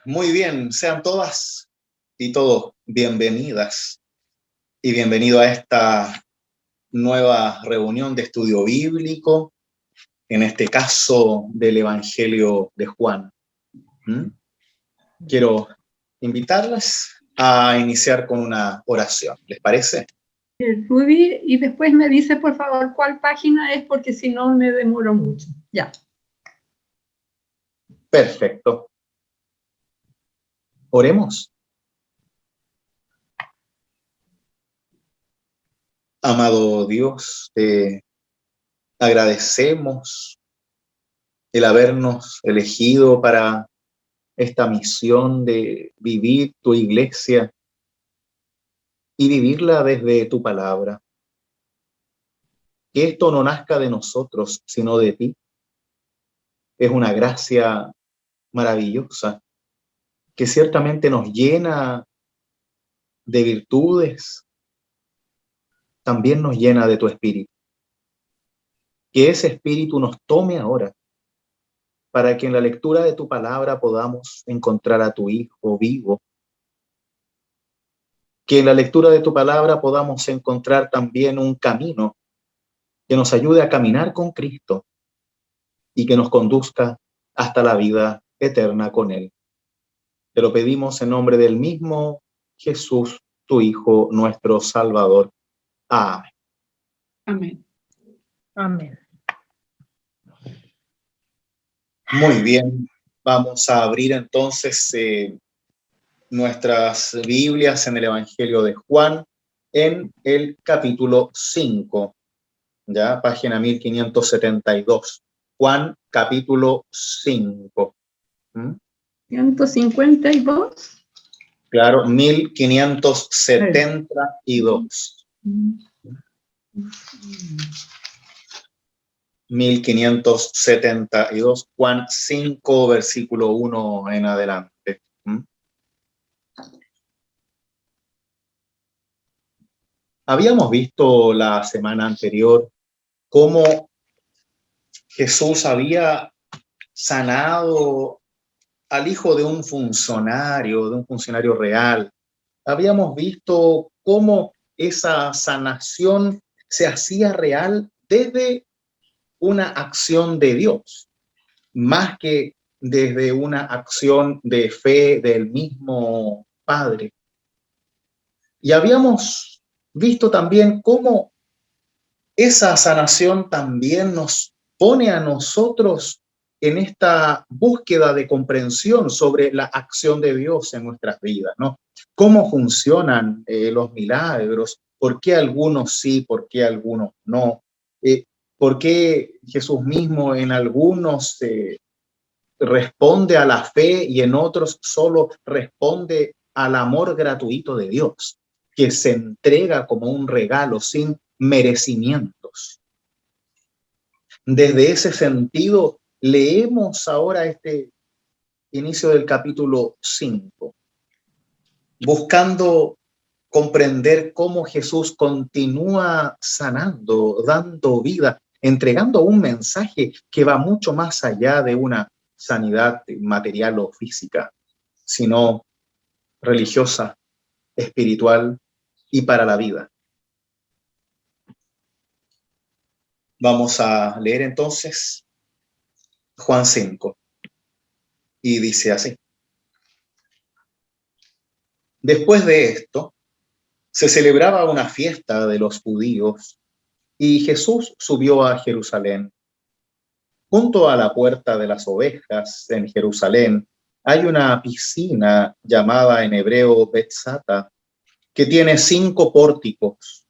Muy bien, sean todas y todos bienvenidas y bienvenido a esta nueva reunión de estudio bíblico, en este caso del Evangelio de Juan. Quiero invitarlas a iniciar con una oración, ¿les parece? Ruby, y después me dice por favor cuál página es, porque si no me demoro mucho. Ya. Perfecto. Oremos. Amado Dios, te agradecemos el habernos elegido para esta misión de vivir tu iglesia y vivirla desde tu palabra. Que esto no nazca de nosotros, sino de ti. Es una gracia maravillosa que ciertamente nos llena de virtudes, también nos llena de tu espíritu. Que ese espíritu nos tome ahora, para que en la lectura de tu palabra podamos encontrar a tu Hijo vivo. Que en la lectura de tu palabra podamos encontrar también un camino que nos ayude a caminar con Cristo y que nos conduzca hasta la vida eterna con Él. Te lo pedimos en nombre del mismo Jesús, tu Hijo, nuestro Salvador. Amén. Amén. Amén. Muy bien, vamos a abrir entonces nuestras Biblias en el Evangelio de Juan, en el capítulo 5, ya, página 1572. Juan, capítulo 5. 152. Claro, 1572. 1572, Juan 5, versículo 1 en adelante. Habíamos visto la semana anterior cómo Jesús había sanado al hijo de un funcionario real. Habíamos visto cómo esa sanación se hacía real desde una acción de Dios, más que desde una acción de fe del mismo Padre. Y habíamos visto también cómo esa sanación también nos pone a nosotros en esta búsqueda de comprensión sobre la acción de Dios en nuestras vidas, ¿no? ¿Cómo funcionan los milagros? ¿Por qué algunos sí, por qué algunos no? ¿Por qué Jesús mismo en algunos responde a la fe y en otros solo responde al amor gratuito de Dios, que se entrega como un regalo sin merecimientos? Desde ese sentido, leemos ahora este inicio del capítulo 5, buscando comprender cómo Jesús continúa sanando, dando vida, entregando un mensaje que va mucho más allá de una sanidad material o física, sino religiosa, espiritual y para la vida. Vamos a leer entonces Juan 5 y dice así. Después de esto, se celebraba una fiesta de los judíos y Jesús subió a Jerusalén. Junto a la puerta de las ovejas en Jerusalén hay una piscina llamada en hebreo Betzata, que tiene 5 pórticos.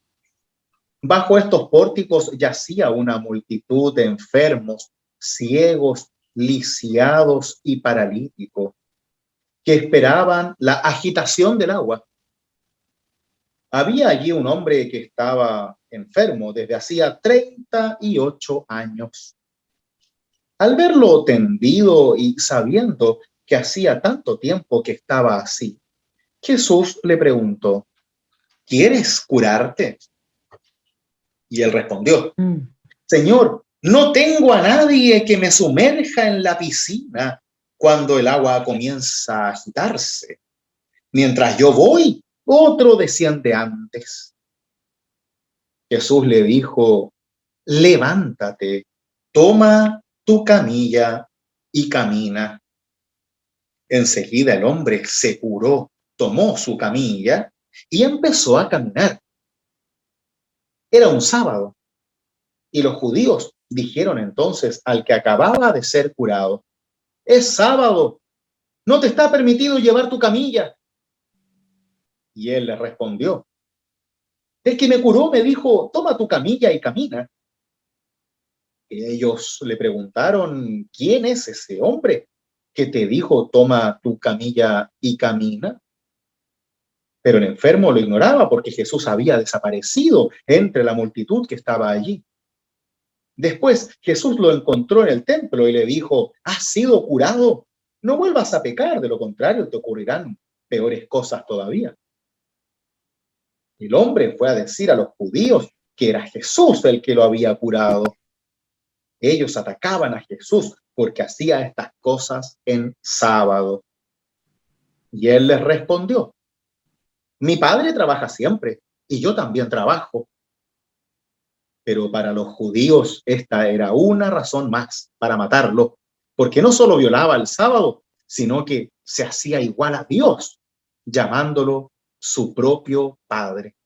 Bajo estos pórticos yacía una multitud de enfermos, ciegos, lisiados y paralíticos, que esperaban la agitación del agua. Había allí un hombre que estaba enfermo desde hacía 38 años. Al verlo tendido y sabiendo que hacía tanto tiempo que estaba así, Jesús le preguntó, ¿quieres curarte? Y él respondió, Señor, no tengo a nadie que me sumerja en la piscina cuando el agua comienza a agitarse. Mientras yo voy, otro desciende antes. Jesús le dijo, levántate, toma tu camilla y camina. Enseguida el hombre se curó, tomó su camilla y empezó a caminar. Era un sábado y los judíos dijeron entonces al que acababa de ser curado, es sábado, no te está permitido llevar tu camilla. Y él le respondió, el que me curó me dijo, toma tu camilla y camina. Y ellos le preguntaron, ¿quién es ese hombre que te dijo, toma tu camilla y camina? Pero el enfermo lo ignoraba porque Jesús había desaparecido entre la multitud que estaba allí. Después Jesús lo encontró en el templo y le dijo, has sido curado, no vuelvas a pecar, de lo contrario te ocurrirán peores cosas todavía. El hombre fue a decir a los judíos que era Jesús el que lo había curado. Ellos atacaban a Jesús porque hacía estas cosas en sábado. Y él les respondió, mi padre trabaja siempre y yo también trabajo. Pero para los judíos esta era una razón más para matarlo, porque no solo violaba el sábado, sino que se hacía igual a Dios, llamándolo su propio Padre.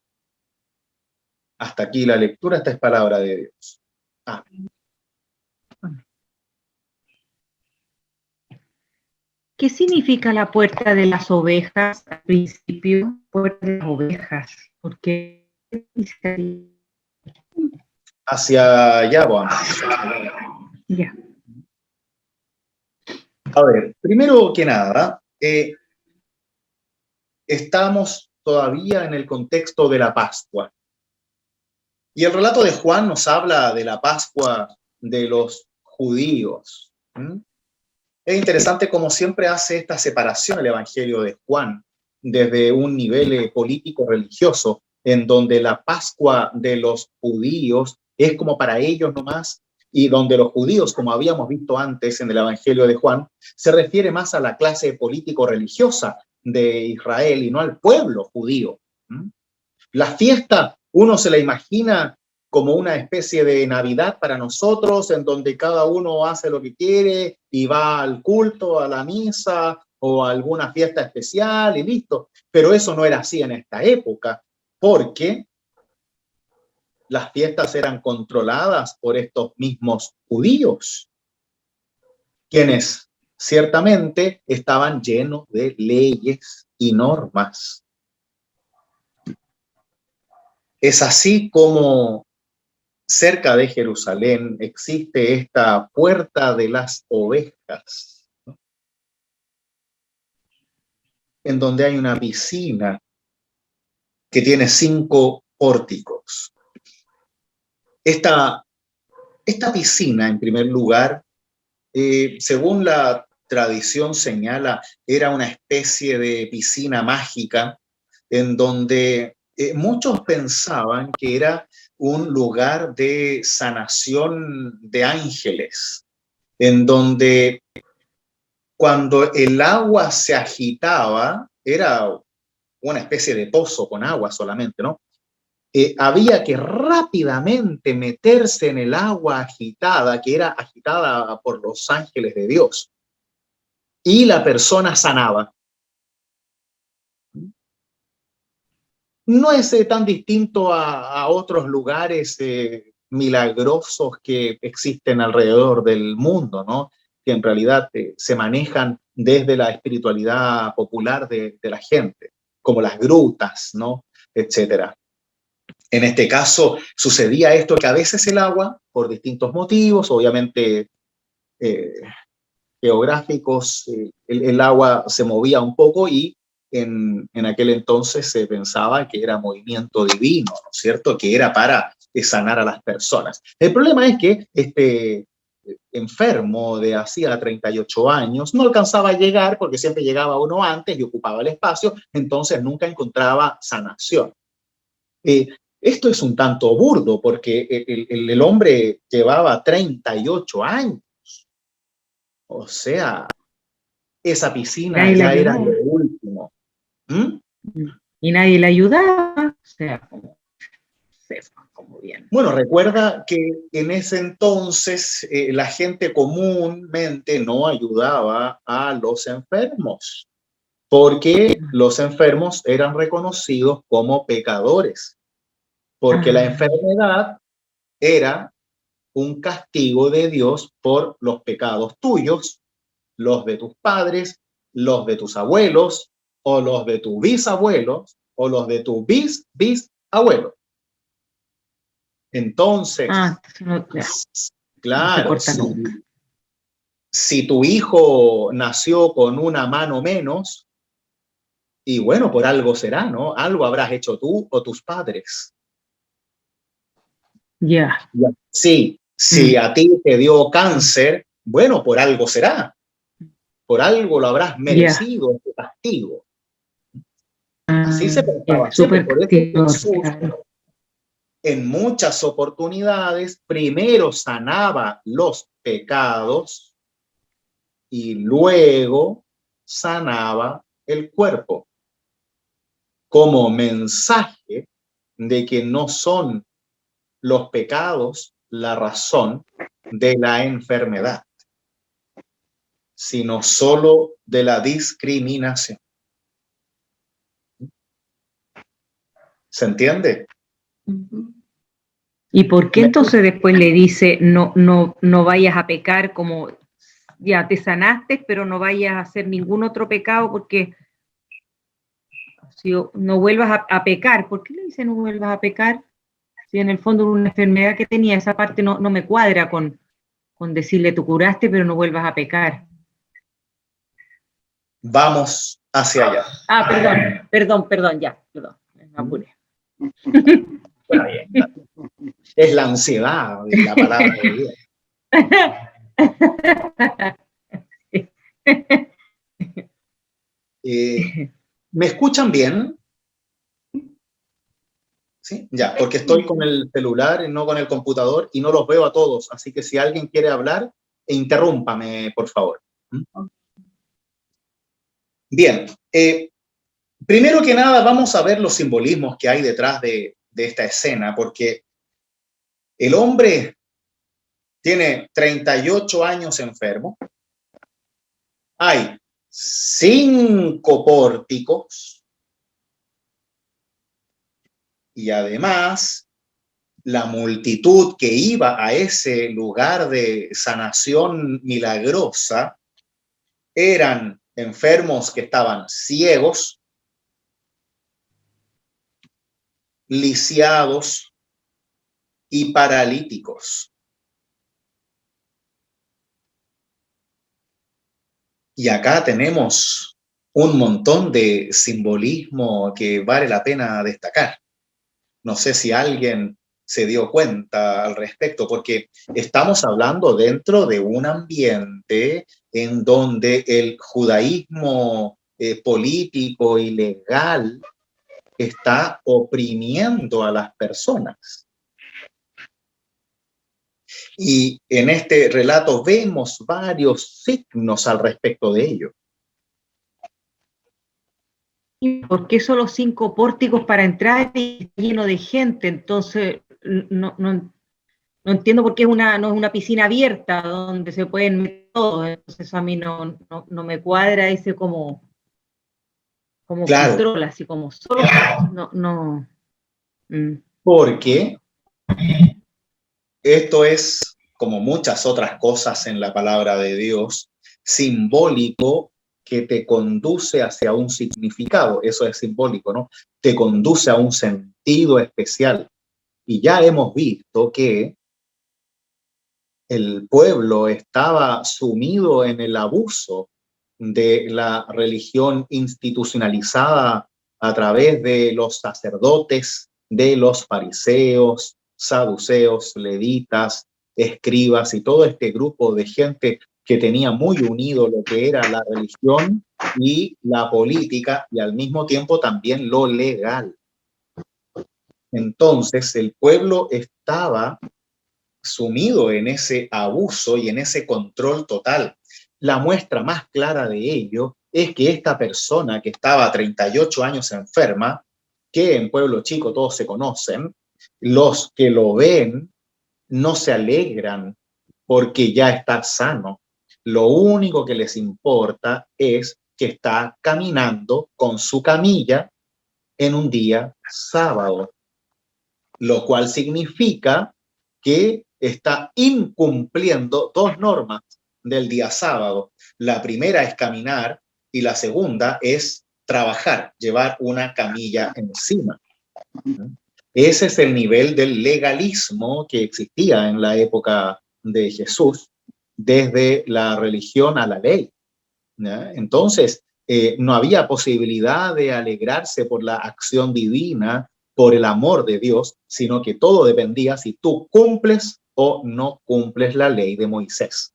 Hasta aquí la lectura, esta es palabra de Dios. Amén. ¿Qué significa la puerta de las ovejas al principio? Puerta de las ovejas, porque hacia allá vamos. Ya. A ver, primero que nada, estamos todavía en el contexto de la Pascua. Y el relato de Juan nos habla de la Pascua de los judíos. Es interesante cómo siempre hace esta separación el Evangelio de Juan desde un nivel político-religioso, en donde la Pascua de los judíos es como para ellos nomás, y donde los judíos, como habíamos visto antes en el Evangelio de Juan, se refiere más a la clase político-religiosa de Israel y no al pueblo judío. La fiesta, uno se la imagina como una especie de Navidad para nosotros, en donde cada uno hace lo que quiere y va al culto, a la misa o a alguna fiesta especial y listo. Pero eso no era así en esta época, porque las fiestas eran controladas por estos mismos judíos, quienes ciertamente estaban llenos de leyes y normas. Es así como cerca de Jerusalén existe esta puerta de las ovejas, ¿no? En donde hay una piscina que tiene 5 pórticos. Esta piscina, en primer lugar, según la tradición señala, era una especie de piscina mágica en donde muchos pensaban que era un lugar de sanación de ángeles, en donde cuando el agua se agitaba, era una especie de pozo con agua solamente, ¿no? Había que rápidamente meterse en el agua agitada, que era agitada por los ángeles de Dios, y la persona sanaba. No es tan distinto a otros lugares milagrosos que existen alrededor del mundo, ¿no? Que en realidad se manejan desde la espiritualidad popular de la gente, como las grutas, ¿no? Etcétera. En este caso sucedía esto, que a veces el agua, por distintos motivos, obviamente geográficos, el agua se movía un poco y en aquel entonces se pensaba que era movimiento divino, ¿no es cierto? Que era para sanar a las personas. El problema es que este enfermo de hacía 38 años no alcanzaba a llegar porque siempre llegaba uno antes y ocupaba el espacio, entonces nunca encontraba sanación. Esto es un tanto burdo porque el hombre llevaba 38 años. O sea, esa piscina Nadie le ya era lo ayudaba. último. ¿Mm? Y nadie le ayudaba. O sea, como, sepa, como bien. Bueno, recuerda que en ese entonces la gente comúnmente no ayudaba a los enfermos, porque los enfermos eran reconocidos como pecadores, porque la enfermedad era un castigo de Dios por los pecados tuyos, los de tus padres, los de tus abuelos, o los de tus bisabuelos, o los de tus bisabuelos. Entonces, No, claro, se corta nunca. si tu hijo nació con una mano menos, y bueno, por algo será, ¿no? Algo habrás hecho tú o tus padres. Ya. Sí, si a ti te dio cáncer, bueno, por algo será. Por algo lo habrás merecido, este castigo. Así se pensaba siempre. Súper Por eso castigador, Jesús, claro. en muchas oportunidades, primero sanaba los pecados y luego sanaba el cuerpo, como mensaje de que no son los pecados la razón de la enfermedad, sino solo de la discriminación. ¿Se entiende? ¿Y por qué entonces después le dice no vayas a pecar, como ya te sanaste, pero no vayas a hacer ningún otro pecado, porque si no vuelvas a pecar? ¿Por qué le dice no vuelvas a pecar? Si en el fondo una enfermedad que tenía, esa parte no me cuadra con decirle tú curaste, pero no vuelvas a pecar. Vamos hacia allá. Perdón, ya, perdón, me apuré. Está bien. Es la ansiedad de la palabra de Dios. ¿Me escuchan bien? ¿Sí? Ya, porque estoy con el celular y no con el computador y no los veo a todos. Así que si alguien quiere hablar, interrúmpame, por favor. Bien. Primero que nada, vamos a ver los simbolismos que hay detrás de esta escena, porque el hombre tiene 38 años enfermo. Hay 5 pórticos. Y además, la multitud que iba a ese lugar de sanación milagrosa eran enfermos que estaban ciegos, lisiados y paralíticos. Y acá tenemos un montón de simbolismo que vale la pena destacar. No sé si alguien se dio cuenta al respecto, porque estamos hablando dentro de un ambiente en donde el judaísmo político y legal está oprimiendo a las personas. Y en este relato vemos varios signos al respecto de ello. ¿Por qué solo 5 pórticos para entrar y está lleno de gente? Entonces, no entiendo por qué no es una piscina abierta donde se pueden meter todos. Entonces, a mí no me cuadra ese como Claro, control, así como solo. Porque esto es, como muchas otras cosas en la palabra de Dios, simbólico, que te conduce hacia un significado. Eso es simbólico, ¿no? Te conduce a un sentido especial. Y ya hemos visto que el pueblo estaba sumido en el abuso de la religión institucionalizada a través de los sacerdotes, de los fariseos, saduceos, levitas, escribas y todo este grupo de gente que tenía muy unido lo que era la religión y la política y al mismo tiempo también lo legal. Entonces el pueblo estaba sumido en ese abuso y en ese control total. la muestra más clara de ello es que esta persona que estaba 38 años enferma, que en Pueblo Chico todos se conocen, los que lo ven no se alegran porque ya está sano. Lo único que les importa es que está caminando con su camilla en un día sábado, lo cual significa que está incumpliendo dos normas del día sábado. La primera es caminar y la segunda es trabajar, llevar una camilla encima. Ese es el nivel del legalismo que existía en la época de Jesús, desde la religión a la ley, ¿ya? Entonces, no había posibilidad de alegrarse por la acción divina, por el amor de Dios, sino que todo dependía si tú cumples o no cumples la ley de Moisés.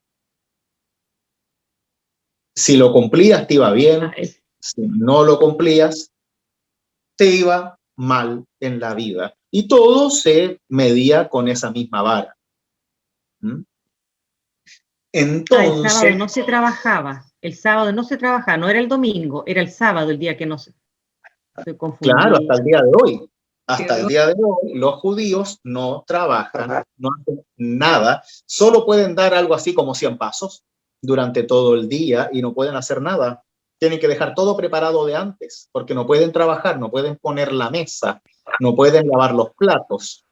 Si lo cumplías, te iba bien. Si no lo cumplías, te iba mal en la vida. Y todo se medía con esa misma vara. Entonces, el sábado no se trabajaba. El sábado no se trabajaba, no era el domingo, era el sábado el día que no se confundía. Claro, hasta el día de hoy. Hasta el día de hoy, los judíos no trabajan, no hacen nada, solo pueden dar algo así como 100 pasos durante todo el día y no pueden hacer nada. Tienen que dejar todo preparado de antes, porque no pueden trabajar, no pueden poner la mesa, no pueden lavar los platos.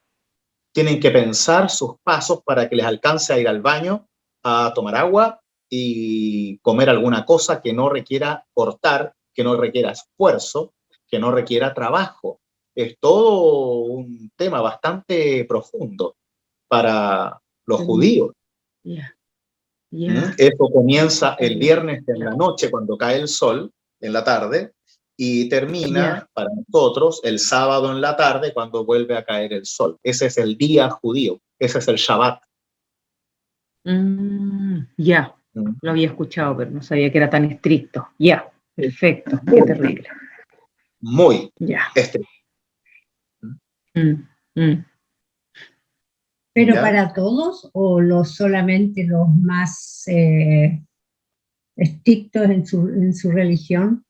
Tienen que pensar sus pasos para que les alcance a ir al baño, a tomar agua y comer alguna cosa que no requiera cortar, que no requiera esfuerzo, que no requiera trabajo. Es todo un tema bastante profundo para los judíos. Esto comienza el viernes en la noche, cuando cae el sol, en la tarde, y termina para nosotros el sábado en la tarde, cuando vuelve a caer el sol. Ese es el día judío, ese es el Shabbat. Lo había escuchado, pero no sabía que era tan estricto. Perfecto, qué terrible. Muy estricto. ¿Pero para todos o solamente los más estrictos en su religión?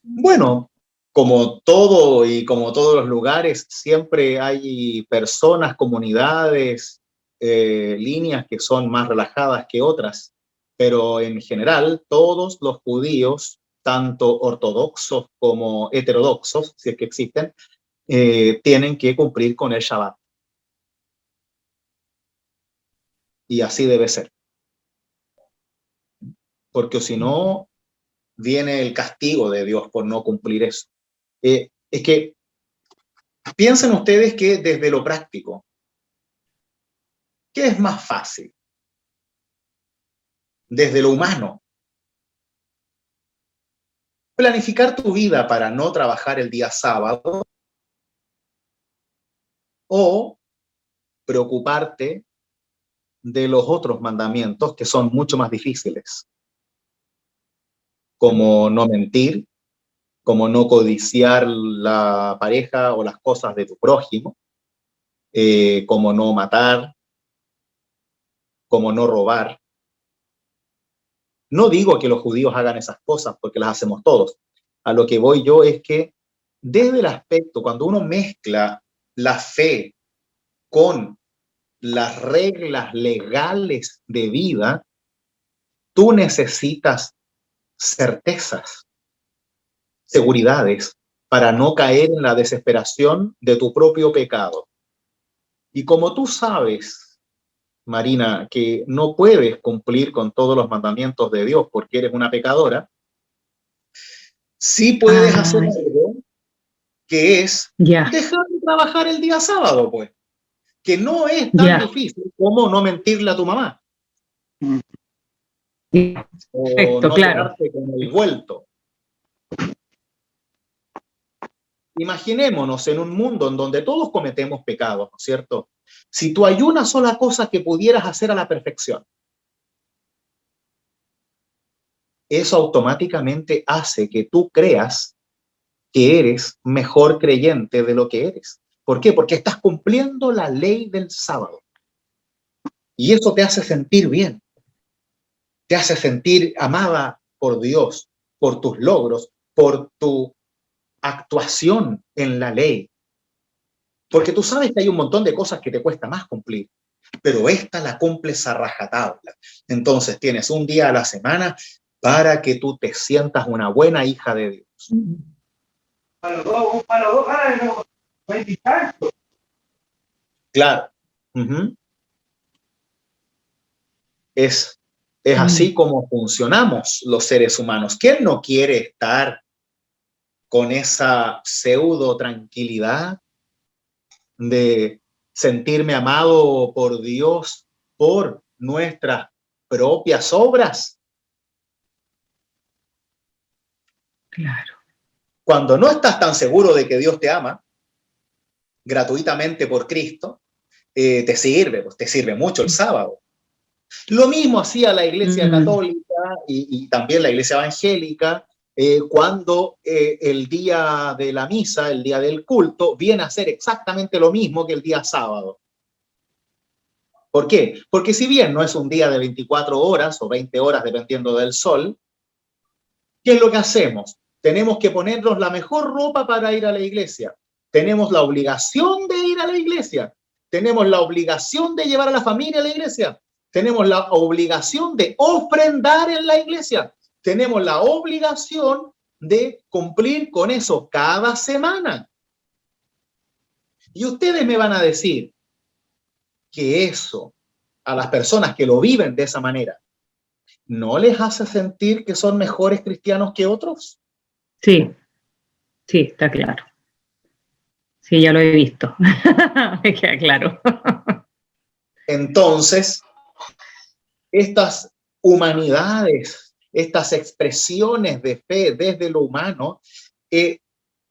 Bueno, como todo y como todos los lugares, siempre hay personas, comunidades, líneas que son más relajadas que otras, pero en general todos los judíos, tanto ortodoxos como heterodoxos, si es que existen, tienen que cumplir con el Shabbat. Y así debe ser. Porque si no, viene el castigo de Dios por no cumplir eso. Es que piensen ustedes que desde lo práctico, ¿qué es más fácil? Desde lo humano, planificar tu vida para no trabajar el día sábado o preocuparte de los otros mandamientos que son mucho más difíciles, como no mentir, como no codiciar la pareja o las cosas de tu prójimo, como no matar, como no robar. No digo que los judíos hagan esas cosas porque las hacemos todos. A lo que voy yo es que desde el aspecto, cuando uno mezcla la fe con las reglas legales de vida, tú necesitas certezas, seguridades, para no caer en la desesperación de tu propio pecado. Y como tú sabes, Marina, que no puedes cumplir con todos los mandamientos de Dios porque eres una pecadora, sí puedes hacer algo que es dejar de trabajar el día sábado, pues, que no es tan difícil como no mentirle a tu mamá. O no quedarte con el vuelto. Imaginémonos en un mundo en donde todos cometemos pecados, ¿no es cierto? Si tú hay una sola cosa que pudieras hacer a la perfección, eso automáticamente hace que tú creas que eres mejor creyente de lo que eres. ¿Por qué? Porque estás cumpliendo la ley del sábado. Y eso te hace sentir bien. te hace sentir amada por Dios, por tus logros, por tu actuación en la ley. Porque tú sabes que hay un montón de cosas que te cuesta más cumplir, pero esta la cumples a rajatabla. Entonces tienes un día a la semana para que tú te sientas una buena hija de Dios. Claro. Es así como funcionamos los seres humanos. ¿Quién no quiere estar con esa pseudo tranquilidad de sentirme amado por Dios por nuestras propias obras? Claro. Cuando no estás tan seguro de que Dios te ama gratuitamente por Cristo, te sirve mucho el sábado. Lo mismo hacía la Iglesia Católica y también la Iglesia Evangélica cuando el día de la misa, el día del culto, viene a ser exactamente lo mismo que el día sábado. ¿Por qué? Porque si bien no es un día de 24 horas o 20 horas dependiendo del sol, ¿qué es lo que hacemos? Tenemos que ponernos la mejor ropa para ir a la iglesia. Tenemos la obligación de ir a la iglesia. Tenemos la obligación de llevar a la familia a la iglesia. Tenemos la obligación de ofrendar en la iglesia. Tenemos la obligación de cumplir con eso cada semana. Y ustedes me van a decir que eso, a las personas que lo viven de esa manera, ¿no les hace sentir que son mejores cristianos que otros? Sí, sí, está claro. Sí, ya lo he visto. Me queda claro. Entonces, estas humanidades, estas expresiones de fe desde lo humano,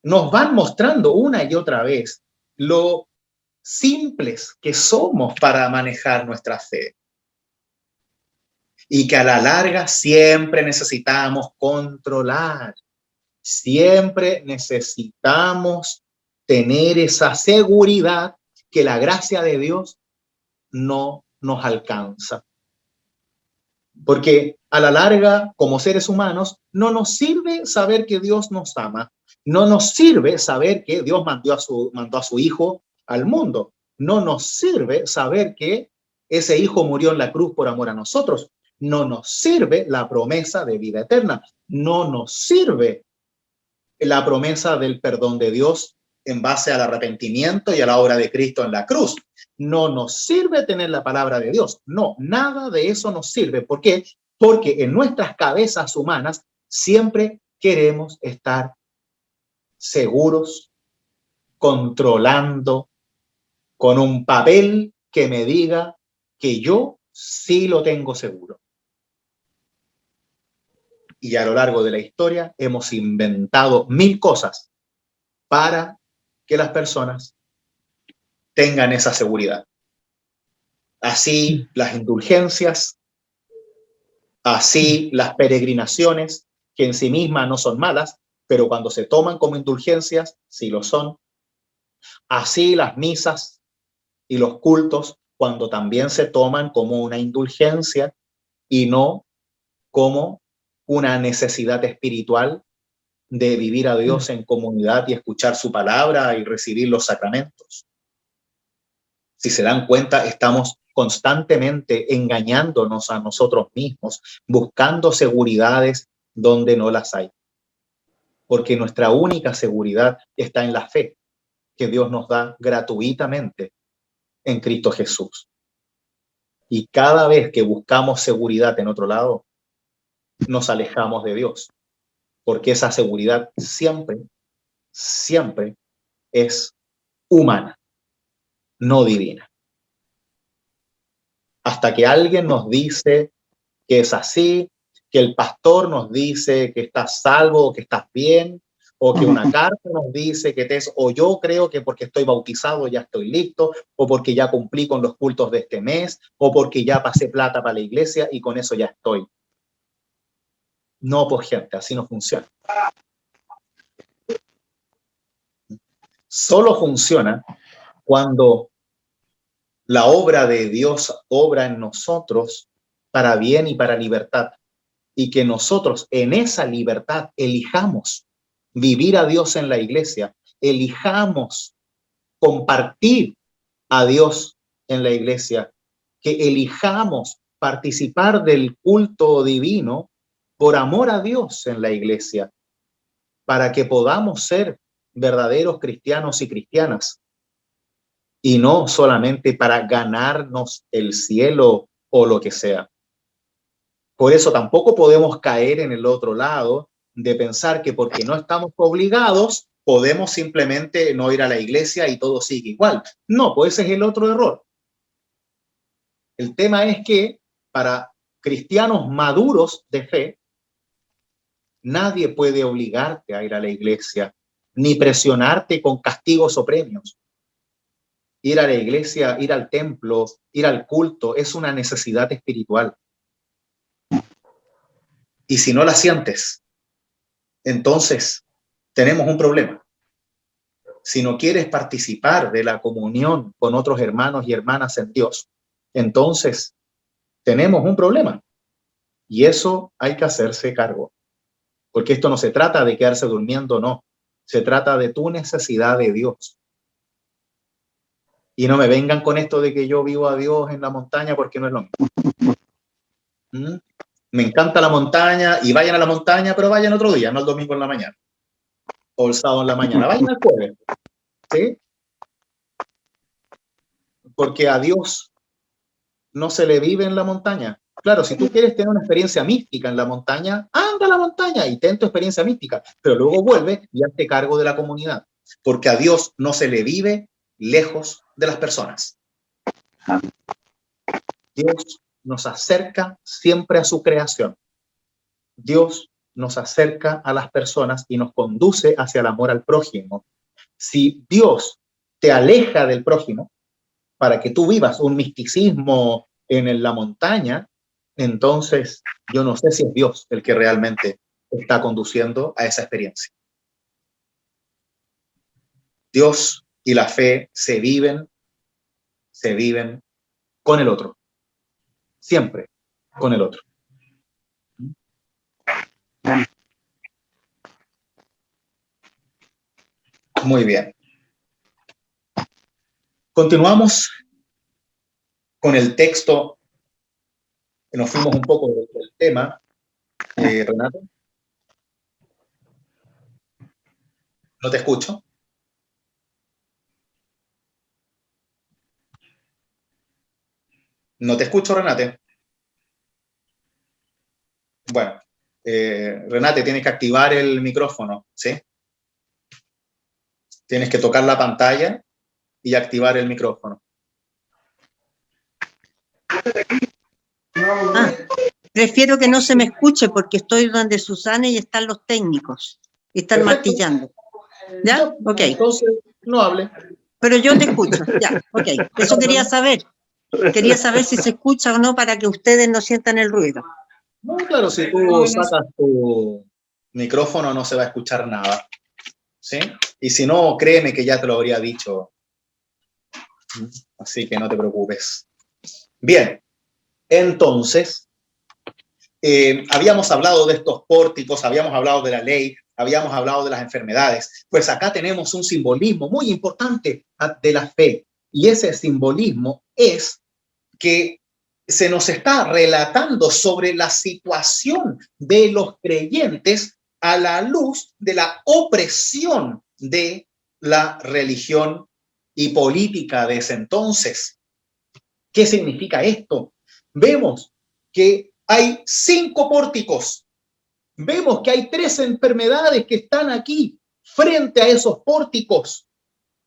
nos van mostrando una y otra vez lo simples que somos para manejar nuestra fe. Y que a la larga siempre necesitamos controlar, siempre necesitamos tener esa seguridad que la gracia de Dios no nos alcanza. Porque a la larga, como seres humanos, no nos sirve saber que Dios nos ama. No nos sirve saber que Dios mandó a su Hijo al mundo. No nos sirve saber que ese Hijo murió en la cruz por amor a nosotros. No nos sirve la promesa de vida eterna. No nos sirve la promesa del perdón de Dios en base al arrepentimiento y a la obra de Cristo en la cruz. No nos sirve tener la palabra de Dios. No, nada de eso nos sirve. ¿Por qué? Porque en nuestras cabezas humanas siempre queremos estar seguros, controlando, con un papel que me diga que yo sí lo tengo seguro. Y a lo largo de la historia hemos inventado 1000 cosas para que las personas tengan esa seguridad. Así las indulgencias, así las peregrinaciones, que en sí mismas no son malas, pero cuando se toman como indulgencias, sí lo son. Así las misas y los cultos, cuando también se toman como una indulgencia y no como una necesidad espiritual de vivir a Dios en comunidad y escuchar su palabra y recibir los sacramentos. Si se dan cuenta, estamos constantemente engañándonos a nosotros mismos, buscando seguridades donde no las hay. Porque nuestra única seguridad está en la fe que Dios nos da gratuitamente en Cristo Jesús. Y cada vez que buscamos seguridad en otro lado, nos alejamos de Dios. Porque esa seguridad siempre, siempre es humana, no divina. Hasta que alguien nos dice que es así, que el pastor nos dice que estás salvo o que estás bien, o que una carta nos dice que o yo creo que porque estoy bautizado ya estoy listo, o porque ya cumplí con los cultos de este mes, o porque ya pasé plata para la iglesia y con eso ya estoy. No, pues gente, así no funciona. Solo funciona cuando la obra de Dios obra en nosotros para bien y para libertad. Y que nosotros en esa libertad elijamos vivir a Dios en la iglesia, elijamos compartir a Dios en la iglesia, que elijamos participar del culto divino por amor a Dios en la iglesia, para que podamos ser verdaderos cristianos y cristianas, y no solamente para ganarnos el cielo o lo que sea. Por eso tampoco podemos caer en el otro lado de pensar que porque no estamos obligados, podemos simplemente no ir a la iglesia y todo sigue igual. No, pues ese es el otro error. El tema es que para cristianos maduros de fe, nadie puede obligarte a ir a la iglesia, ni presionarte con castigos o premios. Ir a la iglesia, ir al templo, ir al culto, es una necesidad espiritual. Y si no la sientes, entonces tenemos un problema. Si no quieres participar de la comunión con otros hermanos y hermanas en Dios, entonces tenemos un problema. Y eso hay que hacerse cargo. Porque esto no se trata de quedarse durmiendo, no. Se trata de tu necesidad de Dios. Y no me vengan con esto de que yo vivo a Dios en la montaña, porque no es lo mismo. Me encanta la montaña y vayan a la montaña, pero vayan otro día, no el domingo en la mañana. O el sábado en la mañana. Vayan al jueves. ¿Sí? Porque a Dios no se le vive en la montaña. Claro, si tú quieres tener una experiencia mística en la montaña, anda a la montaña y ten tu experiencia mística, pero luego vuelve y hazte cargo de la comunidad, porque a Dios no se le vive lejos de las personas. Dios nos acerca siempre a su creación. Dios nos acerca a las personas y nos conduce hacia el amor al prójimo. Si Dios te aleja del prójimo para que tú vivas un misticismo en la montaña, entonces yo no sé si es Dios el que realmente está conduciendo a esa experiencia. Dios y la fe se viven con el otro. Siempre con el otro. Muy bien. Continuamos con el texto. Nos fuimos un poco del tema. Renato. No te escucho. No te escucho, Renate. Bueno, Renate, tienes que activar el micrófono, ¿sí? Tienes que tocar la pantalla y activar el micrófono. Prefiero que no se me escuche porque estoy donde Susana y están los técnicos y están Perfecto. Martillando. ¿Ya? Ok. Entonces, no hable. Pero yo te escucho. Ya, ok. Eso quería saber. Quería saber si se escucha o no para que ustedes no sientan el ruido. No, claro, si tú sacas tu micrófono no se va a escuchar nada. ¿Sí? Y si no, créeme que ya te lo habría dicho. Así que no te preocupes. Bien, entonces, habíamos hablado de estos pórticos, habíamos hablado de la ley, habíamos hablado de las enfermedades. Pues acá tenemos un simbolismo muy importante de la fe. Y ese simbolismo es que se nos está relatando sobre la situación de los creyentes a la luz de la opresión de la religión y política de ese entonces. ¿Qué significa esto? Vemos que hay 5 pórticos. Vemos que hay 3 enfermedades que están aquí frente a esos pórticos.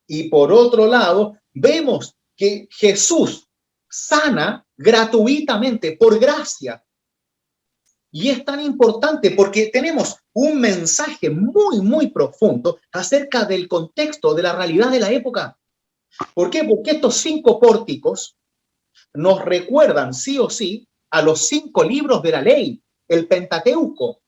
Y por otro lado, vemos que Jesús sana gratuitamente, por gracia. Y es tan importante porque tenemos un mensaje muy, muy profundo acerca del contexto, de la realidad de la época. ¿Por qué? Porque estos 5 pórticos nos recuerdan sí o sí a los 5 libros de la ley, el Pentateuco,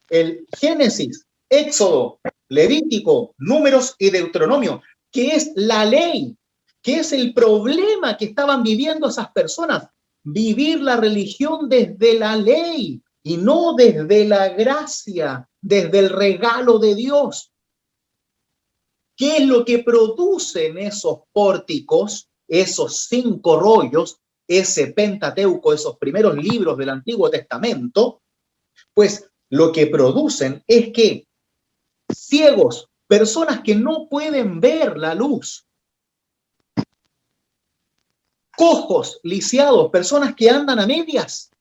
el Génesis, Éxodo, Levítico, Números y Deuteronomio, que es la ley, que es el problema que estaban viviendo esas personas. vivir la religión desde la ley y no desde la gracia, desde el regalo de Dios. ¿Qué es lo que producen esos pórticos, esos 5 rollos, ese Pentateuco, esos primeros libros del Antiguo Testamento? Pues lo que producen es que ciegos, personas que no pueden ver la luz, cojos, lisiados, personas que andan a medias,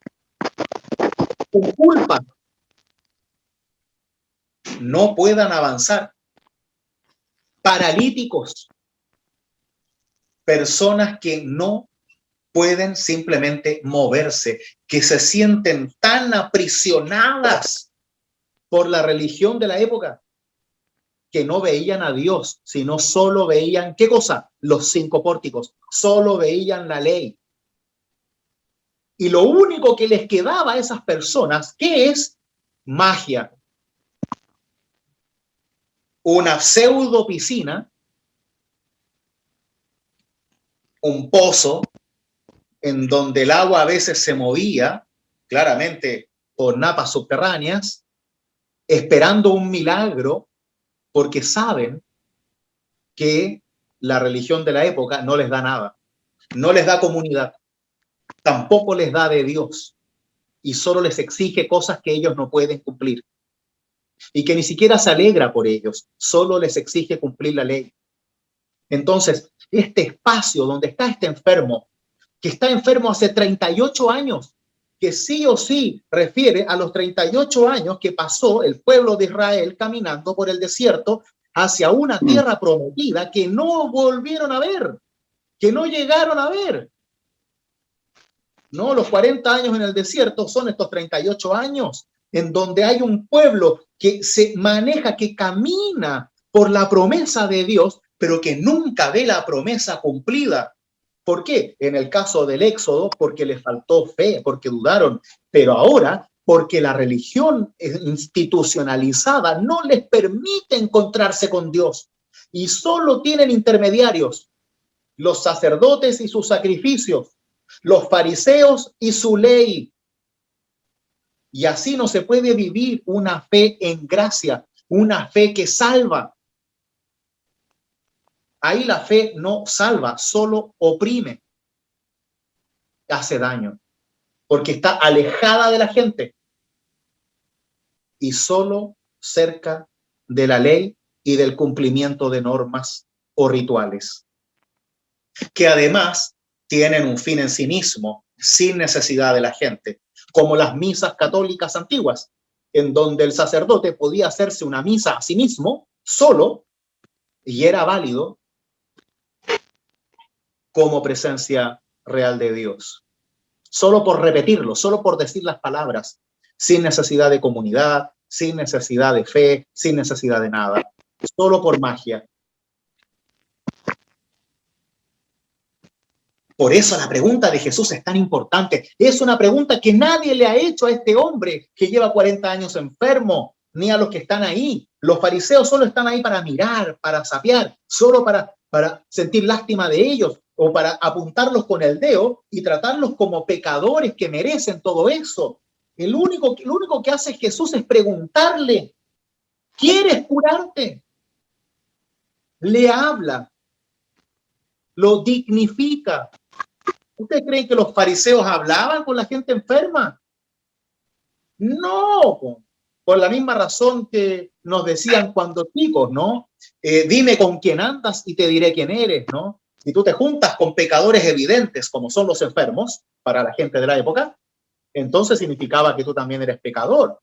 con culpa, no puedan avanzar, paralíticos, personas que no pueden simplemente moverse, que se sienten tan aprisionadas por la religión de la época, que no veían a Dios, sino solo veían, ¿qué cosa? Los 5 pórticos, solo veían la ley. Y lo único que les quedaba a esas personas, ¿qué es? Magia. Una pseudo piscina, un pozo, en donde el agua a veces se movía, claramente por napas subterráneas, esperando un milagro, porque saben que la religión de la época no les da nada, no les da comunidad, tampoco les da de Dios, y solo les exige cosas que ellos no pueden cumplir, y que ni siquiera se alegra por ellos, solo les exige cumplir la ley. Entonces, este espacio donde está este enfermo, que está enfermo hace 38 años, que sí o sí refiere a los 38 años que pasó el pueblo de Israel caminando por el desierto hacia una tierra prometida que no volvieron a ver, que no llegaron a ver. No, los 40 años en el desierto son estos 38 años en donde hay un pueblo que se maneja, que camina por la promesa de Dios, pero que nunca ve la promesa cumplida. ¿Por qué? En el caso del Éxodo, porque les faltó fe, porque dudaron, pero ahora, porque la religión institucionalizada no les permite encontrarse con Dios y solo tienen intermediarios, los sacerdotes y sus sacrificios, los fariseos y su ley. Y así no se puede vivir una fe en gracia, una fe que salva. Ahí la fe no salva, solo oprime, hace daño, porque está alejada de la gente y solo cerca de la ley y del cumplimiento de normas o rituales, que además tienen un fin en sí mismo, sin necesidad de la gente, como las misas católicas antiguas, en donde el sacerdote podía hacerse una misa a sí mismo, solo, y era válido como presencia real de Dios. Solo por repetirlo, solo por decir las palabras, sin necesidad de comunidad, sin necesidad de fe, sin necesidad de nada, solo por magia. Por eso la pregunta de Jesús es tan importante. Es una pregunta que nadie le ha hecho a este hombre que lleva 40 años enfermo, ni a los que están ahí. Los fariseos solo están ahí para mirar, para sapear, solo para sentir lástima de ellos o para apuntarlos con el dedo y tratarlos como pecadores que merecen todo eso. Lo único que hace Jesús es preguntarle, ¿quieres curarte? Le habla, lo dignifica. ¿Ustedes creen que los fariseos hablaban con la gente enferma? No, por la misma razón que nos decían cuando chicos, ¿no? Dime con quién andas y te diré quién eres, ¿no? Si tú te juntas con pecadores evidentes, como son los enfermos, para la gente de la época, entonces significaba que tú también eres pecador.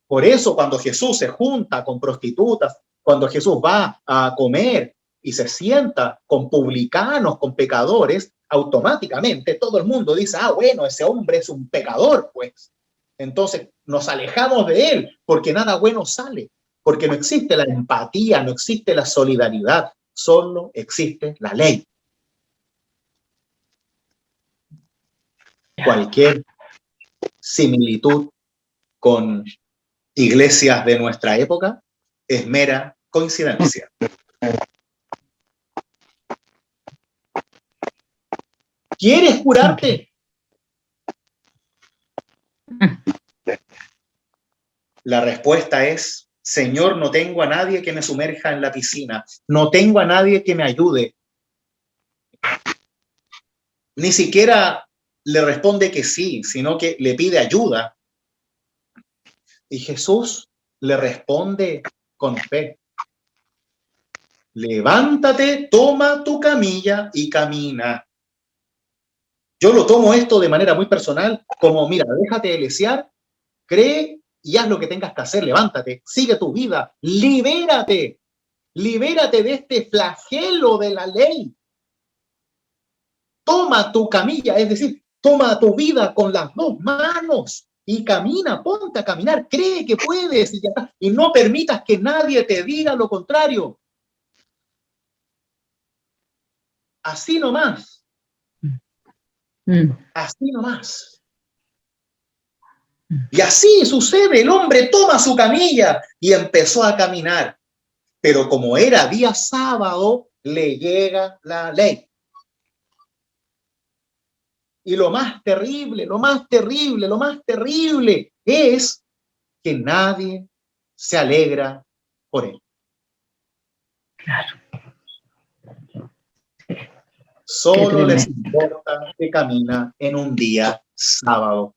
Por eso cuando Jesús se junta con prostitutas, cuando Jesús va a comer y se sienta con publicanos, con pecadores, automáticamente todo el mundo dice, ah, bueno, ese hombre es un pecador, pues. Entonces nos alejamos de él porque nada bueno sale, porque no existe la empatía, no existe la solidaridad, solo existe la ley. Cualquier similitud con iglesias de nuestra época es mera coincidencia. ¿Quieres curarte? La respuesta es, Señor, no tengo a nadie que me sumerja en la piscina, no tengo a nadie que me ayude. Ni siquiera le responde que sí, sino que le pide ayuda. Y Jesús le responde con fe. Levántate, toma tu camilla y camina. Yo lo tomo esto de manera muy personal, como mira, déjate de lesear, cree y haz lo que tengas que hacer, levántate, sigue tu vida, libérate de este flagelo de la ley. Toma tu camilla, es decir, toma tu vida con las dos manos y camina, ponte a caminar, cree que puedes y no permitas que nadie te diga lo contrario. Así nomás. Así nomás. Y así sucede, el hombre toma su camilla y empezó a caminar. Pero como era día sábado, le llega la ley. Y lo más terrible es que nadie se alegra por él. Claro. Solo les importa que camina en un día sábado.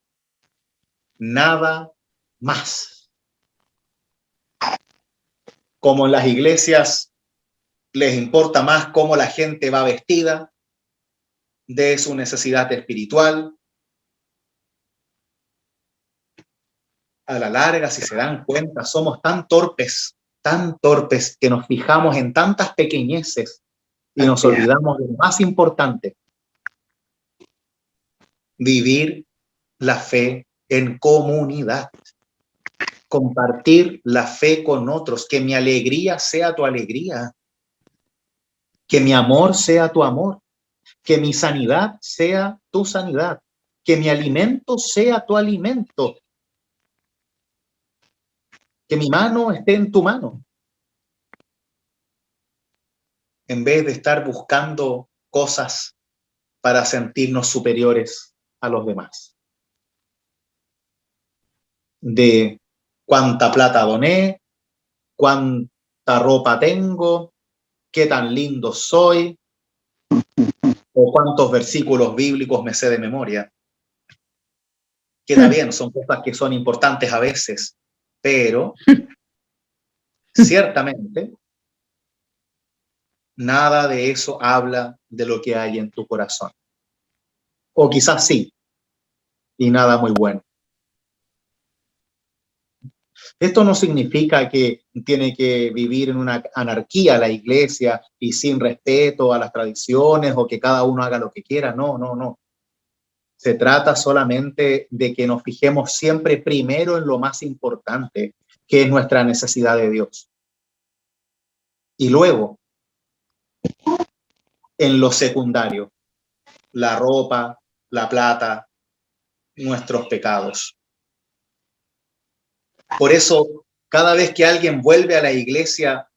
Nada más. Como en las iglesias les importa más cómo la gente va vestida, de su necesidad espiritual. A la larga, si se dan cuenta, somos tan torpes que nos fijamos en tantas pequeñeces y nos olvidamos de lo más importante: vivir la fe en comunidad, compartir la fe con otros, que mi alegría sea tu alegría, que mi amor sea tu amor, que mi sanidad sea tu sanidad, que mi alimento sea tu alimento, que mi mano esté en tu mano. En vez de estar buscando cosas para sentirnos superiores a los demás. De cuánta plata doné, cuánta ropa tengo, qué tan lindo soy, o cuántos versículos bíblicos me sé de memoria. Queda bien, son cosas que son importantes a veces, pero ciertamente nada de eso habla de lo que hay en tu corazón. O quizás sí, y nada muy bueno. Esto no significa que tiene que vivir en una anarquía la iglesia y sin respeto a las tradiciones o que cada uno haga lo que quiera. No, no, no. Se trata solamente de que nos fijemos siempre primero en lo más importante, que es nuestra necesidad de Dios. Y luego, en lo secundario, la ropa, la plata, nuestros pecados. Por eso, cada vez que alguien vuelve a la iglesia,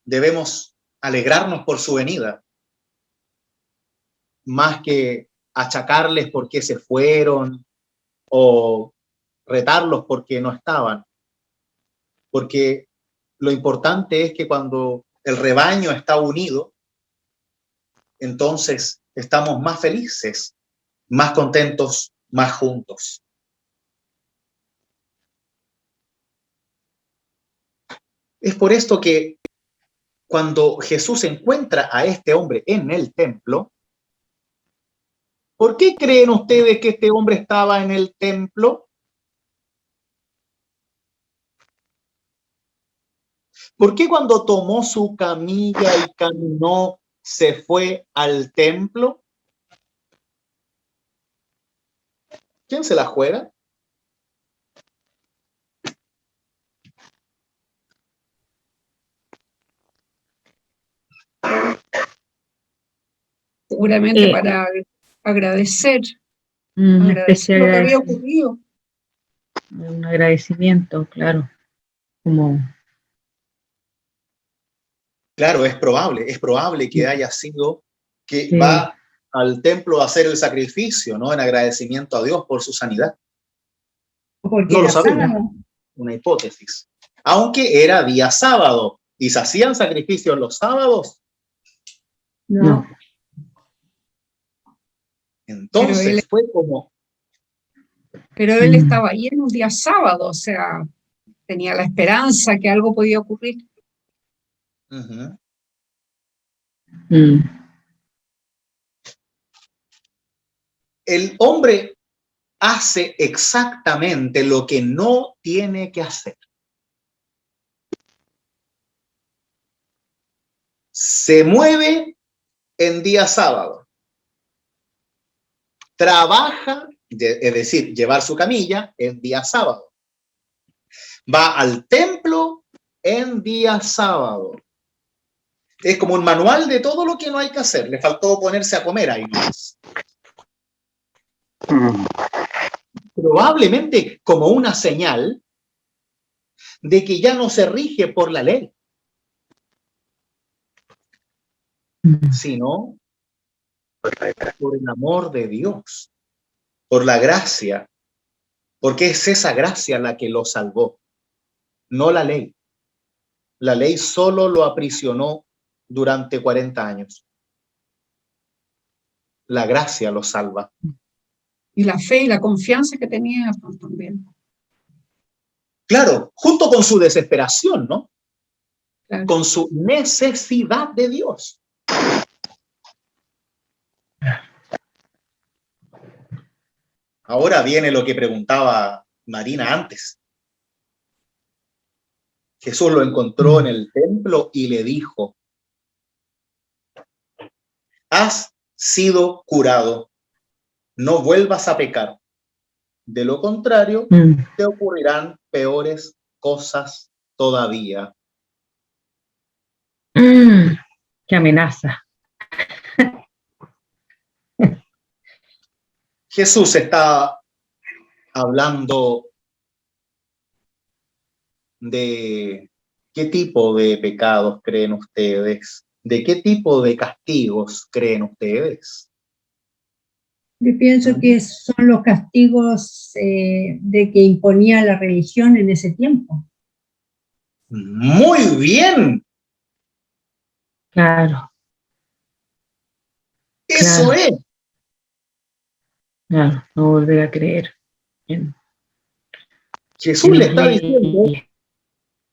debemos alegrarnos por su venida, más que achacarles por qué se fueron o retarlos porque no estaban. Porque lo importante es que cuando el rebaño está unido, entonces estamos más felices, más contentos, más juntos. Es por esto que cuando Jesús encuentra a este hombre en el templo, ¿por qué creen ustedes que este hombre estaba en el templo? ¿Por qué cuando tomó su camilla y caminó se fue al templo? ¿Quién se la juega? Seguramente para agradecer Una lo especie que había de ocurrido. un agradecimiento, claro. Como Claro, es probable que haya sido que sí. va al templo a hacer el sacrificio, ¿no? En agradecimiento a Dios por su sanidad. Porque No lo era sabía. sábado. Una hipótesis. Aunque era día sábado y se hacían sacrificios los sábados, No. entonces fue como, Pero él estaba ahí en un día sábado, o sea, tenía la esperanza que algo podía ocurrir. ujú, Mm. el hombre hace exactamente lo que no tiene que hacer. Se mueve en día sábado. Trabaja, es decir, llevar su camilla en día sábado. Va al templo en día sábado. Es como un manual de todo lo que no hay que hacer. Le faltó ponerse a comer ahí más. Probablemente como una señal de que ya no se rige por la ley, sino por el amor de Dios, por la gracia, porque es esa gracia la que lo salvó, no la ley. La ley solo lo aprisionó durante 40 años. La gracia lo salva. Y la fe y la confianza que tenía pues, también. Claro, junto con su desesperación, ¿no? Claro. Con su necesidad de Dios. Ahora viene lo que preguntaba Marina antes. Jesús lo encontró en el templo y le dijo, has sido curado, no vuelvas a pecar. De lo contrario, te ocurrirán peores cosas todavía. Qué amenaza. Jesús está hablando de qué tipo de pecados creen ustedes, de qué tipo de castigos creen ustedes. Yo pienso que son los castigos de que imponía la religión en ese tiempo. Muy bien. Claro. Eso Claro. es. Claro, no volver a creer. Jesús le está diciendo,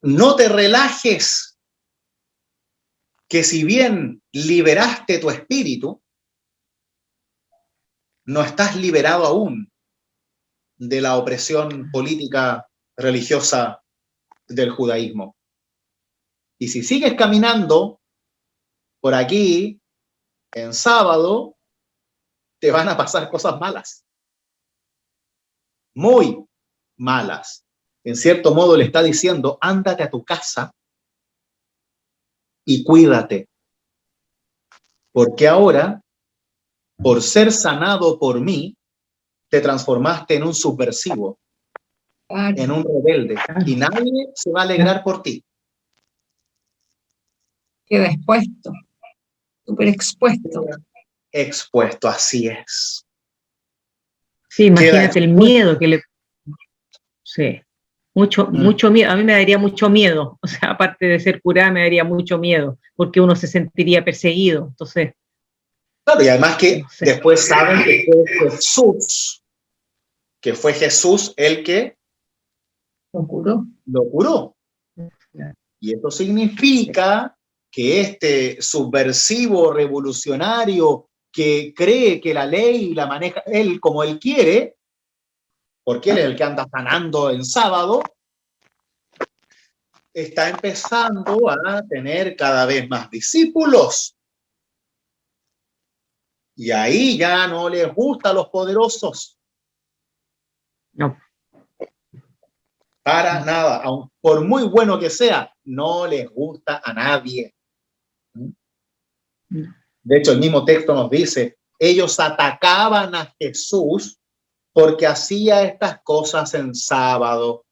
no te relajes, que si bien liberaste tu espíritu, no estás liberado aún de la opresión política religiosa del judaísmo. Y si sigues caminando por aquí en sábado, te van a pasar cosas malas. Muy malas. En cierto modo le está diciendo, ándate a tu casa y cuídate. Porque ahora, por ser sanado por mí, te transformaste en un subversivo, en un rebelde, y nadie se va a alegrar por ti. Queda expuesto, súper expuesto. Expuesto, así es. Sí, imagínate el miedo que le... Sí, mucho miedo. A mí me daría mucho miedo. O sea, aparte de ser curada, me daría mucho miedo, porque uno se sentiría perseguido. Entonces... Claro, y además que no sé. después saben que fue Jesús el que Lo curó. lo curó. Y eso significa que este subversivo revolucionario que cree que la ley la maneja él como él quiere, porque él es el que anda sanando en sábado, está empezando a tener cada vez más discípulos. Y ahí ya no les gusta a los poderosos. No. Para nada. Aun por muy bueno que sea, no les gusta a nadie. De hecho, el mismo texto nos dice, ellos atacaban a Jesús porque hacía estas cosas en sábado.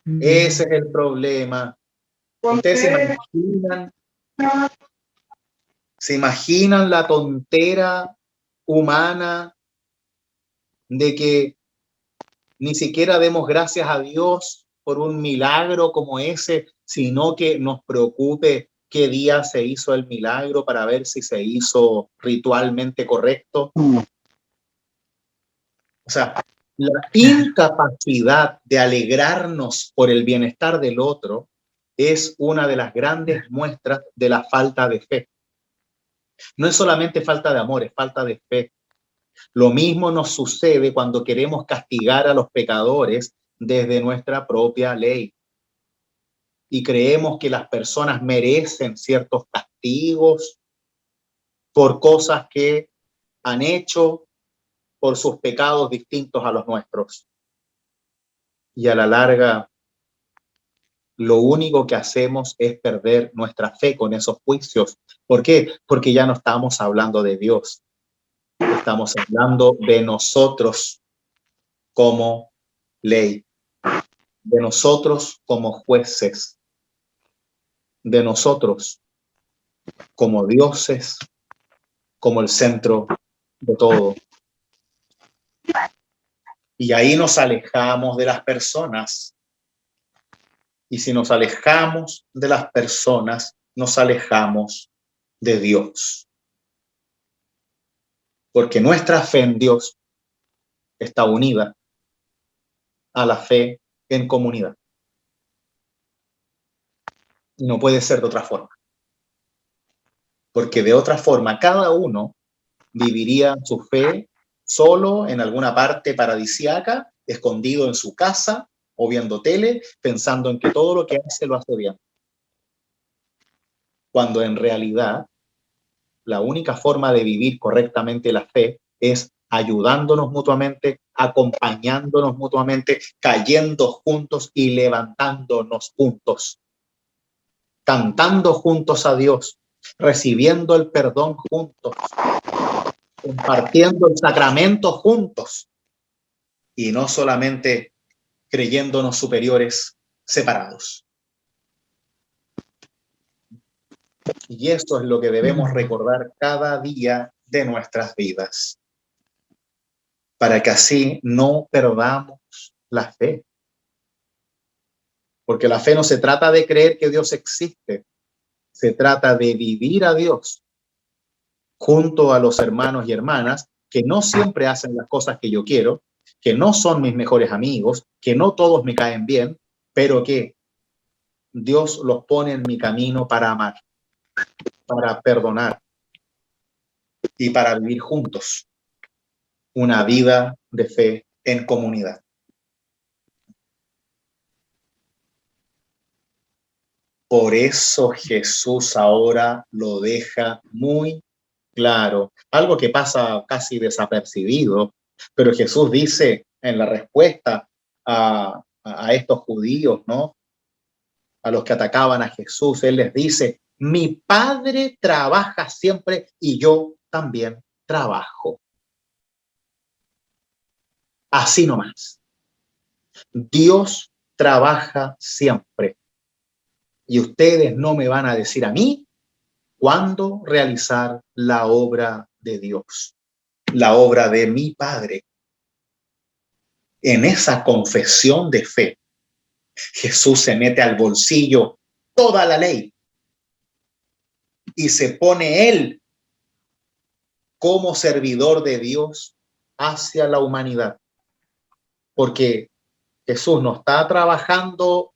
Ese es el problema. Ustedes se imaginan la tontera humana de que Ni siquiera demos gracias a Dios por un milagro como ese, sino que nos preocupe qué día se hizo el milagro para ver si se hizo ritualmente correcto. O sea, la incapacidad de alegrarnos por el bienestar del otro es una de las grandes muestras de la falta de fe. No es solamente falta de amor, es falta de fe. Lo mismo nos sucede cuando queremos castigar a los pecadores desde nuestra propia ley. Y creemos que las personas merecen ciertos castigos por cosas que han hecho, por sus pecados distintos a los nuestros. Y a la larga, lo único que hacemos es perder nuestra fe con esos juicios. ¿Por qué? Porque ya no estamos hablando de Dios. Estamos hablando de nosotros como ley, de nosotros como jueces, de nosotros como dioses, como el centro de todo. Y ahí nos alejamos de las personas. Y si nos alejamos de las personas, nos alejamos de Dios. Porque nuestra fe en Dios está unida a la fe en comunidad. Y no puede ser de otra forma. Porque de otra forma, cada uno viviría su fe solo en alguna parte paradisíaca, escondido en su casa o viendo tele, pensando en que todo lo que hace lo hace bien. Cuando en realidad la única forma de vivir correctamente la fe es ayudándonos mutuamente, acompañándonos mutuamente, cayendo juntos y levantándonos juntos, cantando juntos a Dios, recibiendo el perdón juntos, compartiendo el sacramento juntos y no solamente creyéndonos superiores separados. Y esto es lo que debemos recordar cada día de nuestras vidas, para que así no perdamos la fe. Porque la fe no se trata de creer que Dios existe, se trata de vivir a Dios junto a los hermanos y hermanas que no siempre hacen las cosas que yo quiero, que no son mis mejores amigos, que no todos me caen bien, pero que Dios los pone en mi camino para amar, para perdonar y para vivir juntos una vida de fe en comunidad. Por eso Jesús ahora lo deja muy claro, algo que pasa casi desapercibido, pero Jesús dice en la respuesta a estos judíos, ¿no? A los que atacaban a Jesús, Él les dice: mi Padre trabaja siempre y yo también trabajo. Así nomás. Dios trabaja siempre. Y ustedes no me van a decir a mí cuándo realizar la obra de Dios, la obra de mi Padre. En esa confesión de fe, Jesús se mete al bolsillo toda la ley y se pone Él como servidor de Dios hacia la humanidad. Porque Jesús no está trabajando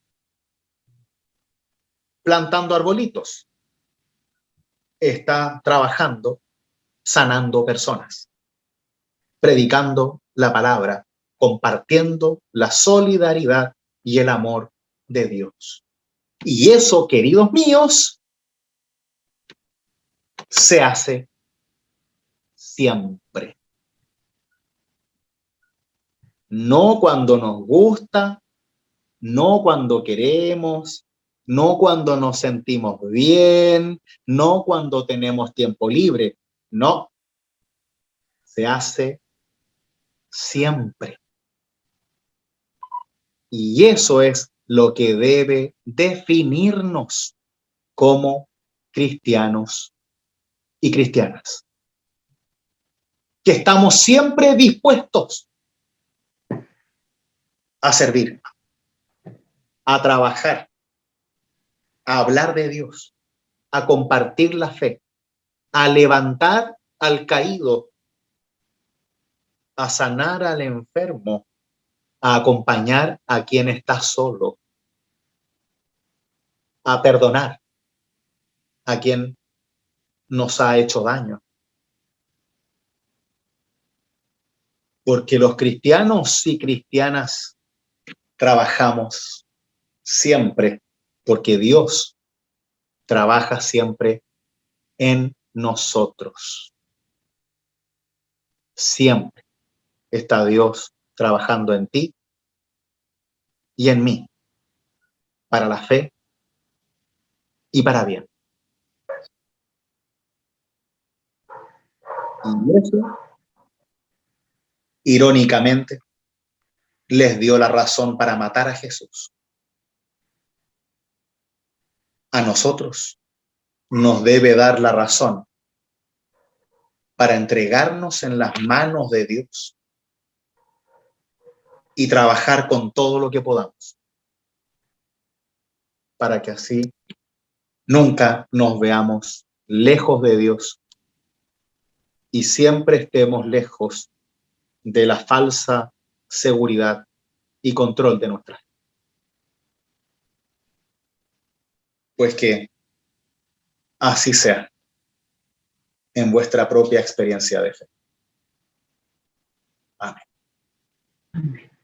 plantando arbolitos, está trabajando sanando personas, predicando la palabra, compartiendo la solidaridad y el amor de Dios. Y eso, queridos míos, se hace siempre. No cuando nos gusta, no cuando queremos, no cuando nos sentimos bien, no cuando tenemos tiempo libre. No, se hace siempre. Y eso es lo que debe definirnos como cristianos y cristianas. Que estamos siempre dispuestos a servir, a trabajar, a hablar de Dios, a compartir la fe, a levantar al caído, a sanar al enfermo, a acompañar a quien está solo, a perdonar a quien nos ha hecho daño. Porque los cristianos y cristianas trabajamos siempre, porque Dios trabaja siempre en nosotros. Siempre está Dios trabajando en ti y en mí, para la fe y para bien. Y eso, irónicamente, les dio la razón para matar a Jesús. A nosotros nos debe dar la razón para entregarnos en las manos de Dios y trabajar con todo lo que podamos, para que así nunca nos veamos lejos de Dios y siempre estemos lejos de la falsa seguridad y control de nuestra vida. Pues que así sea en vuestra propia experiencia de fe. Amén. Amén.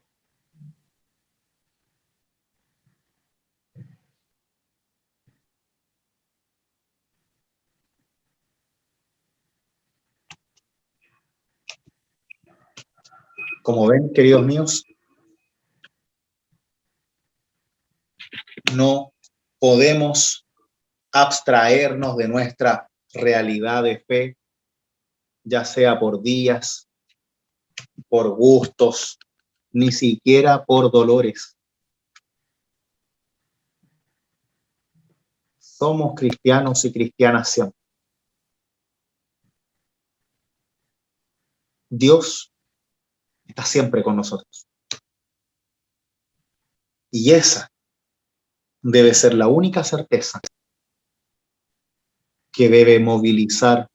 Como ven, queridos míos, no podemos abstraernos de nuestra realidad de fe, ya sea por días, por gustos, ni siquiera por dolores. Somos cristianos y cristianas siempre. Dios está siempre con nosotros. Y esa debe ser la única certeza que debe movilizar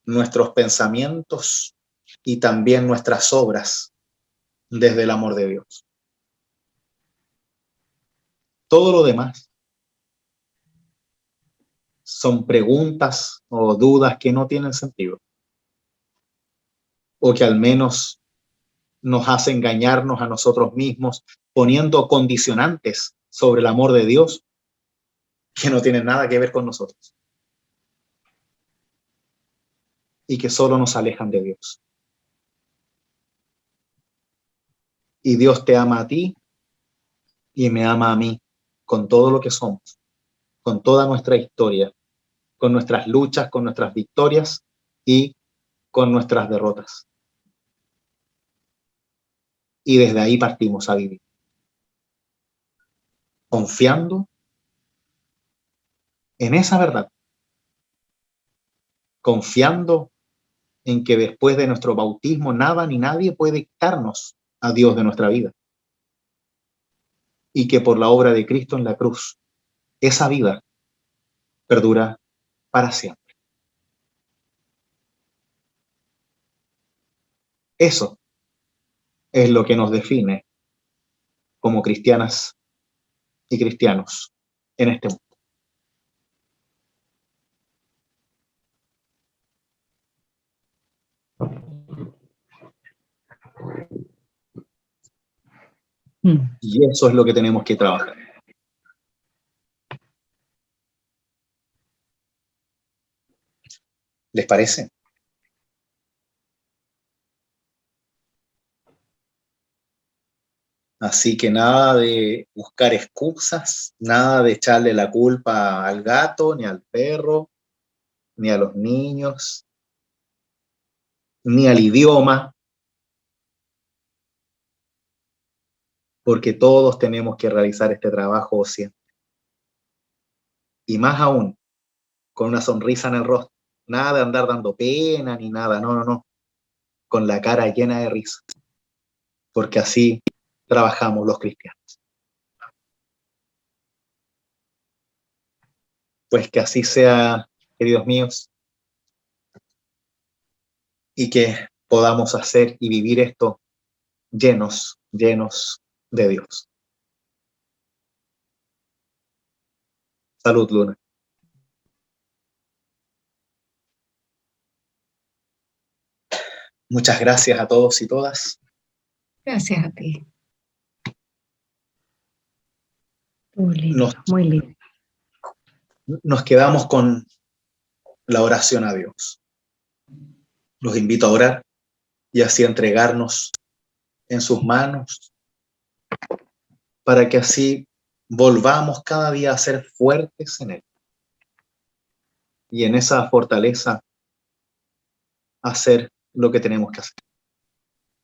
nuestros pensamientos y también nuestras obras desde el amor de Dios. Todo lo demás son preguntas o dudas que no tienen sentido, o que al menos nos hace engañarnos a nosotros mismos poniendo condicionantes sobre el amor de Dios que no tienen nada que ver con nosotros y que solo nos alejan de Dios. Y Dios te ama a ti y me ama a mí con todo lo que somos, con toda nuestra historia, con nuestras luchas, con nuestras victorias y con nuestras derrotas. Y desde ahí partimos a vivir, confiando en esa verdad, confiando en que después de nuestro bautismo nada ni nadie puede quitarnos a Dios de nuestra vida. Y que por la obra de Cristo en la cruz, esa vida perdura para siempre. Eso es lo que nos define como cristianas y cristianos en este mundo. Y eso es lo que tenemos que trabajar. ¿Les parece? Así que nada de buscar excusas, nada de echarle la culpa al gato, ni al perro, ni a los niños, ni al idioma, porque todos tenemos que realizar este trabajo siempre. Y más aún, con una sonrisa en el rostro. Nada de andar dando pena ni nada, no. Con la cara llena de risa. Porque así trabajamos los cristianos. Pues que así sea, queridos míos, y que podamos hacer y vivir esto llenos de Dios. Salud, Luna. Muchas gracias a todos y todas. Gracias a ti. Muy lindo, muy lindo. Nos quedamos con la oración a Dios. Los invito a orar y así entregarnos en sus manos para que así volvamos cada día a ser fuertes en Él. Y en esa fortaleza hacer lo que tenemos que hacer.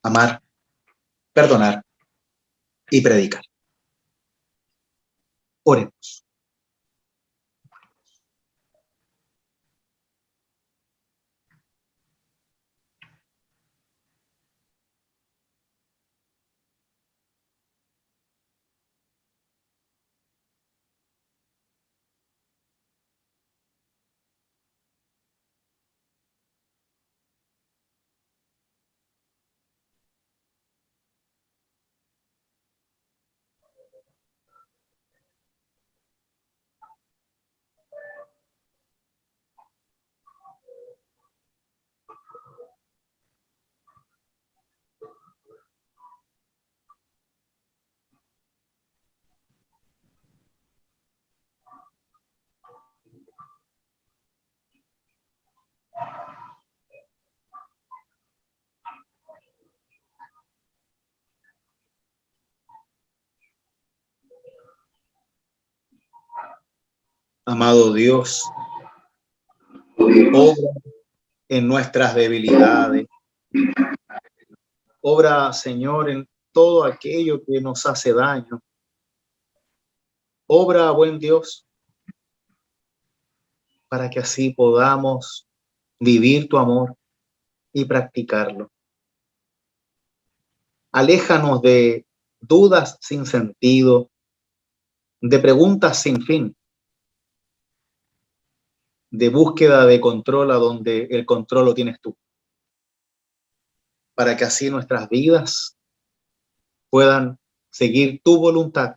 Amar, perdonar y predicar. Oremos. Amado Dios, obra en nuestras debilidades. Obra, Señor, en todo aquello que nos hace daño. Obra, buen Dios, para que así podamos vivir tu amor y practicarlo. Aléjanos de dudas sin sentido, de preguntas sin fin, de búsqueda de control a donde el control lo tienes tú, para que así nuestras vidas puedan seguir tu voluntad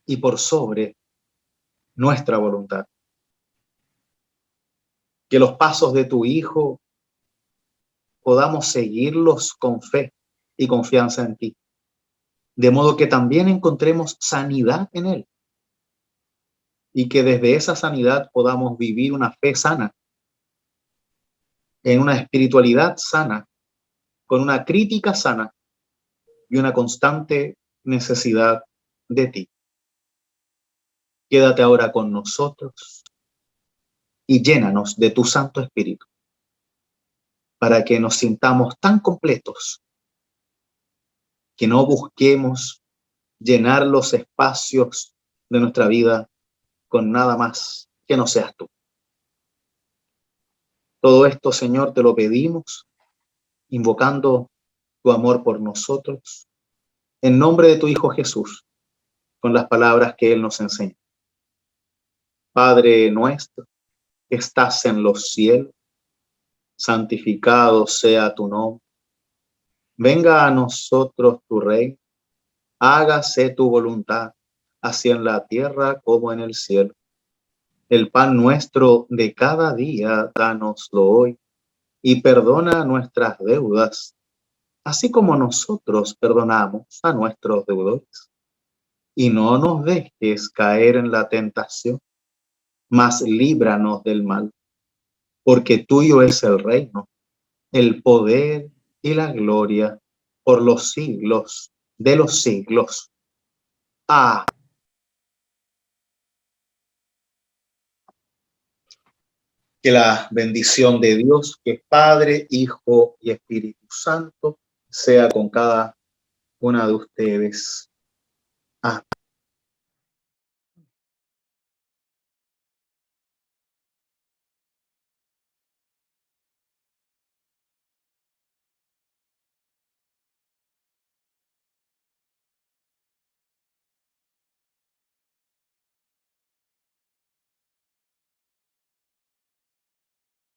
y por sobre nuestra voluntad. Que los pasos de tu Hijo podamos seguirlos con fe y confianza en ti, de modo que también encontremos sanidad en Él y que desde esa sanidad podamos vivir una fe sana, en una espiritualidad sana, con una crítica sana y una constante necesidad de ti. Quédate ahora con nosotros y llénanos de tu Santo Espíritu para que nos sintamos tan completos que no busquemos llenar los espacios de nuestra vida con nada más que no seas tú. Todo esto, Señor, te lo pedimos, invocando tu amor por nosotros, en nombre de tu Hijo Jesús, con las palabras que Él nos enseña. Padre nuestro, que estás en los cielos, santificado sea tu nombre. Venga a nosotros tu reino, hágase tu voluntad, así en la tierra como en el cielo. El pan nuestro de cada día, dánoslo hoy, y perdona nuestras deudas, así como nosotros perdonamos a nuestros deudores. Y no nos dejes caer en la tentación, mas líbranos del mal, porque tuyo es el reino, el poder y la gloria por los siglos de los siglos. Amén. Que la bendición de Dios, que es Padre, Hijo y Espíritu Santo, sea con cada una de ustedes. Amén.